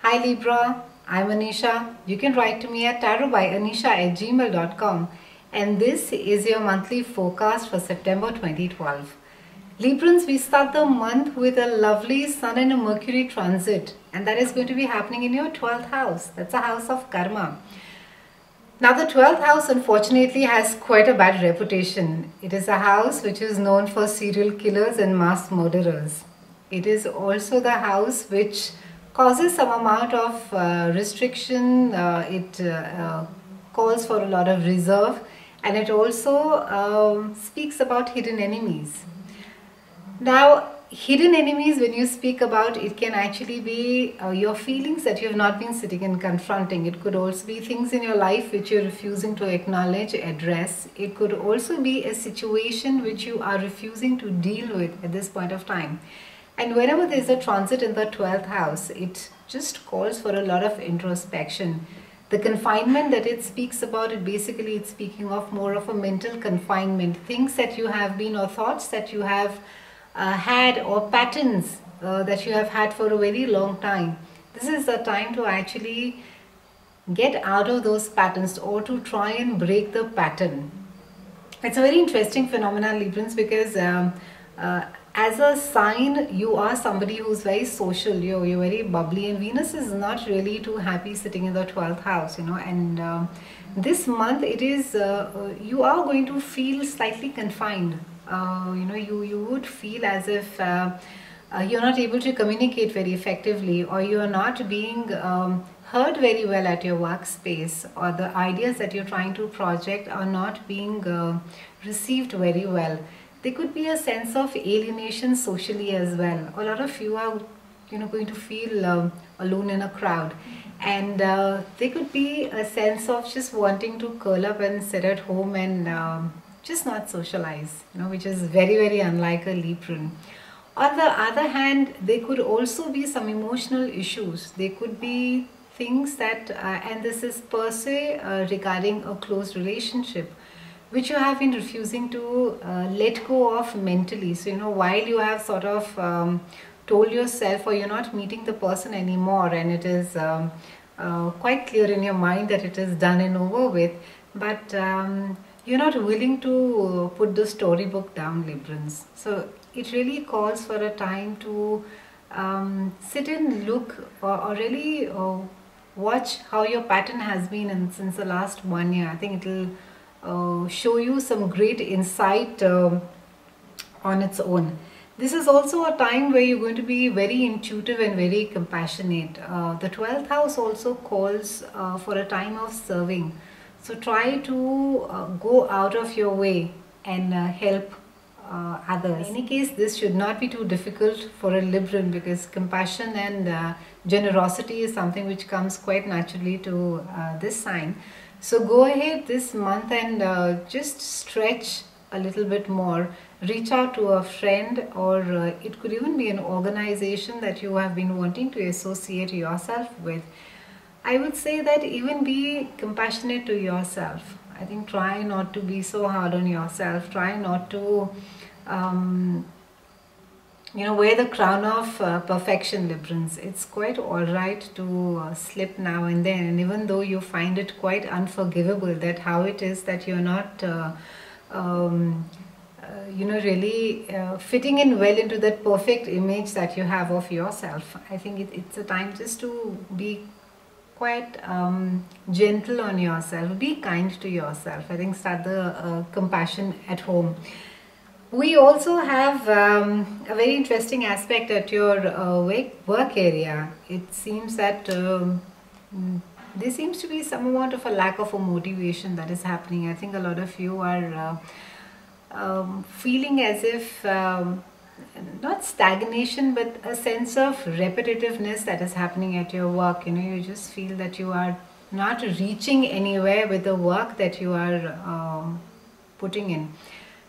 Hi Libra, I'm Anisha. You can write to me at tarotbyanisha@gmail.com, and this is your monthly forecast for September 2012. Librans, we start the month with a lovely Sun and a Mercury transit, and that is going to be happening in your 12th house. That's a house of karma. Now the 12th house unfortunately has quite a bad reputation. It is a house which is known for serial killers and mass murderers. It is also the house which causes some amount of restriction. It calls for a lot of reserve, and it also speaks about hidden enemies. Now, hidden enemies, when you speak about, it can actually be your feelings that you have not been sitting and confronting. It could also be things in your life which you're refusing to acknowledge, address. It could also be a situation which you are refusing to deal with at this point of time. And whenever there's a transit in the 12th house, it just calls for a lot of introspection. The confinement that it speaks about, basically it's speaking of more of a mental confinement. Things that you have been, or thoughts that you have had, or patterns that you have had for a very long time. This is the time to actually get out of those patterns, or to try and break the pattern. It's a very interesting phenomenon, Librans, because as a sign, you are somebody who's very social, you're very bubbly, and Venus is not really too happy sitting in the 12th house, and this month it is, you are going to feel slightly confined. You would feel as if you're not able to communicate very effectively, or you are not being heard very well at your workspace, or the ideas that you're trying to project are not being received very well. There could be a sense of alienation socially as well. A lot of you are going to feel alone in a crowd, and there could be a sense of just wanting to curl up and sit at home and just not socialize, which is very, very unlike a Libran. On the other hand, there could also be some emotional issues. There could be things that, and this is per se regarding a close relationship, which you have been refusing to let go of mentally. So, while you have sort of told yourself, or you're not meeting the person anymore, and it is quite clear in your mind that it is done and over with, but you're not willing to put the storybook down, Librans. So it really calls for a time to sit and look, or really watch how your pattern has been since the last 1 year. I think it'll show you some great insight on its own. This is also a time where you're going to be very intuitive and very compassionate. The 12th house also calls for a time of serving. So try to go out of your way and help others. In any case, this should not be too difficult for a Libran, because compassion and generosity is something which comes quite naturally to this sign. So go ahead this month and just stretch a little bit more. Reach out to a friend, or it could even be an organization that you have been wanting to associate yourself with. I would say that even be compassionate to yourself. I think try not to be so hard on yourself. Try not to, wear the crown of perfection, Librans. It's quite alright to slip now and then. And even though you find it quite unforgivable that how it is that you're not, really fitting in well into that perfect image that you have of yourself. I think it's a time just to be quite gentle on yourself. Be kind to yourself. I think start the compassion at home. We also have a very interesting aspect at your work area. It seems that there seems to be some amount of a lack of a motivation that is happening. I think a lot of you are feeling as if not stagnation, but a sense of repetitiveness that is happening at your work. You just feel that you are not reaching anywhere with the work that you are putting in.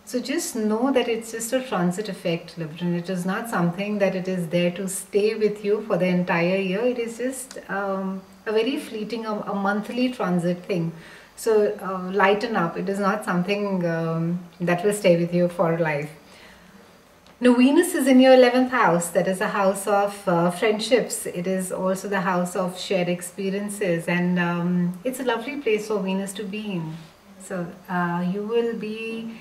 So just know that it's just a transit effect, Libran. It is not something that it is there to stay with you for the entire year. It is just a very fleeting, a monthly transit thing. So lighten up. It is not something that will stay with you for life. Now, Venus is in your 11th house. That is a house of friendships. It is also the house of shared experiences, and it's a lovely place for Venus to be in. So, you will be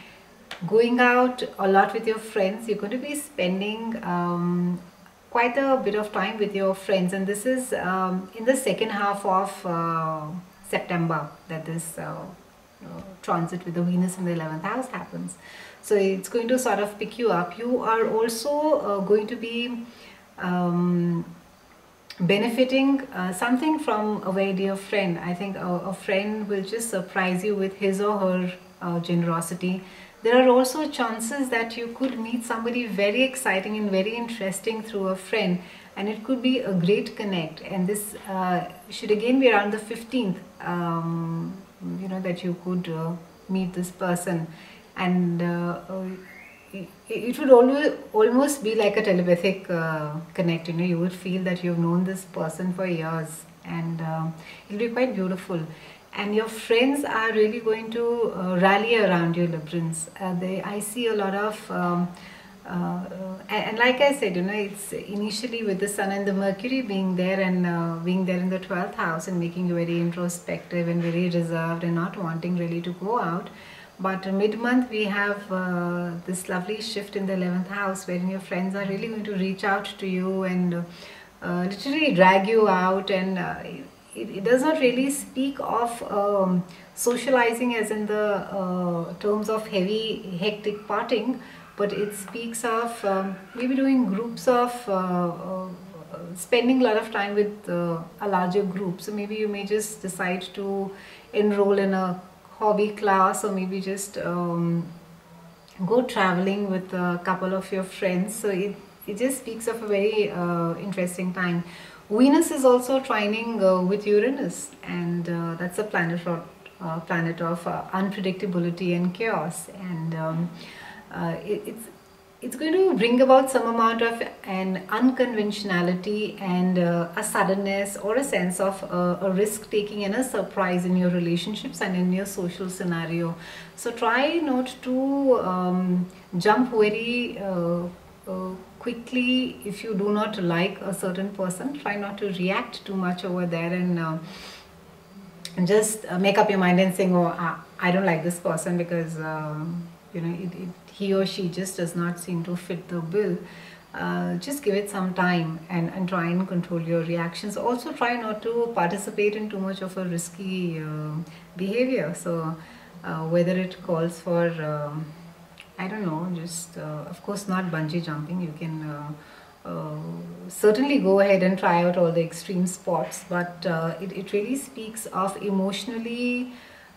going out a lot with your friends. You're going to be spending quite a bit of time with your friends, and this is in the second half of September that this transit with the Venus in the 11th house happens. So it's going to sort of pick you up. You are also going to be benefiting something from a very dear friend. I think a friend will just surprise you with his or her generosity. There are also chances that you could meet somebody very exciting and very interesting through a friend, and it could be a great connect. And this should again be around the 15th, that you could meet this person, and it would almost be like a telepathic connect. You would feel that you've known this person for years, and it'll be quite beautiful. And your friends are really going to rally around you, Librans. I see a lot of and like I said, it's initially with the Sun and the Mercury being there, and being there in the 12th house and making you very introspective and very reserved and not wanting really to go out. But mid-month we have this lovely shift in the 11th house, wherein your friends are really going to reach out to you and literally drag you out, and it does not really speak of socializing as in the terms of heavy hectic partying, but it speaks of maybe doing groups of spending a lot of time with a larger group. So maybe you may just decide to enroll in a hobby class, or maybe just go traveling with a couple of your friends. So it just speaks of a very interesting time. Venus is also trining with Uranus, and that's a planet of unpredictability and chaos, and it's going to bring about some amount of an unconventionality and a suddenness or a sense of a risk taking and a surprise in your relationships and in your social scenario. So try not to jump very quickly. If you do not like a certain person, try not to react too much over there, and just make up your mind and saying, oh, I don't like this person because he or she just does not seem to fit the bill. Just give it some time and try and control your reactions. Also try not to participate in too much of a risky behavior. So whether it calls for I don't know, just of course not bungee jumping. You can certainly go ahead and try out all the extreme sports, but it really speaks of emotionally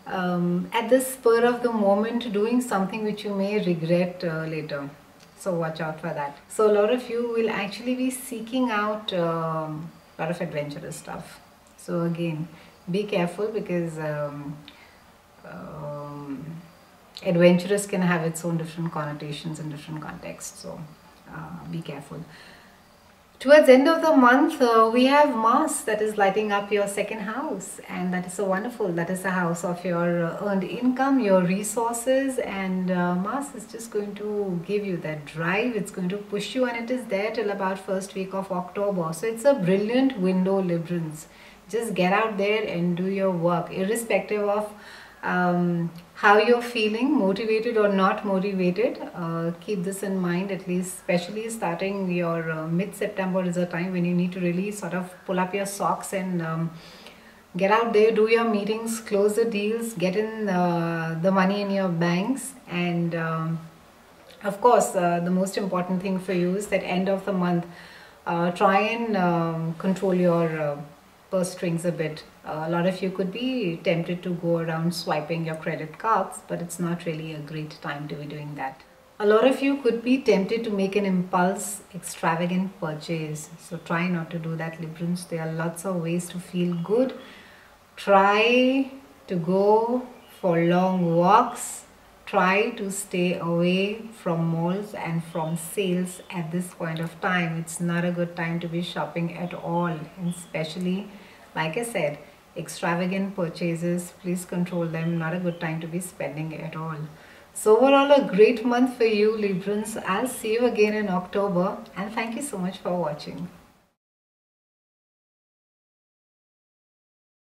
at the spur of the moment doing something which you may regret later. So watch out for that. So a lot of you will actually be seeking out a lot of adventurous stuff. So again, be careful, because adventurous can have its own different connotations in different contexts. So be careful. Towards the end of the month, we have Mars that is lighting up your second house, and that is so wonderful. That is the house of your earned income, your resources, and Mars is just going to give you that drive. It's going to push you, and it is there till about first week of October. So it's a brilliant window, Librans. Just get out there and do your work, irrespective of how you're feeling, motivated or not motivated. Keep this in mind, at least, especially starting your mid-September is a time when you need to really sort of pull up your socks and get out there, do your meetings, close the deals, get in the money in your banks, and of course the most important thing for you is that end of the month, try and control your purse strings a bit. A lot of you could be tempted to go around swiping your credit cards, but it's not really a great time to be doing that. A lot of you could be tempted to make an impulse, extravagant purchase. So try not to do that, Librans. There are lots of ways to feel good. Try to go for long walks. Try to stay away from malls and from sales at this point of time. It's not a good time to be shopping at all, and especially, like I said, extravagant purchases, please control them. Not a good time to be spending at all. So overall a great month for you Librans. I'll see you again in October and thank you so much for watching.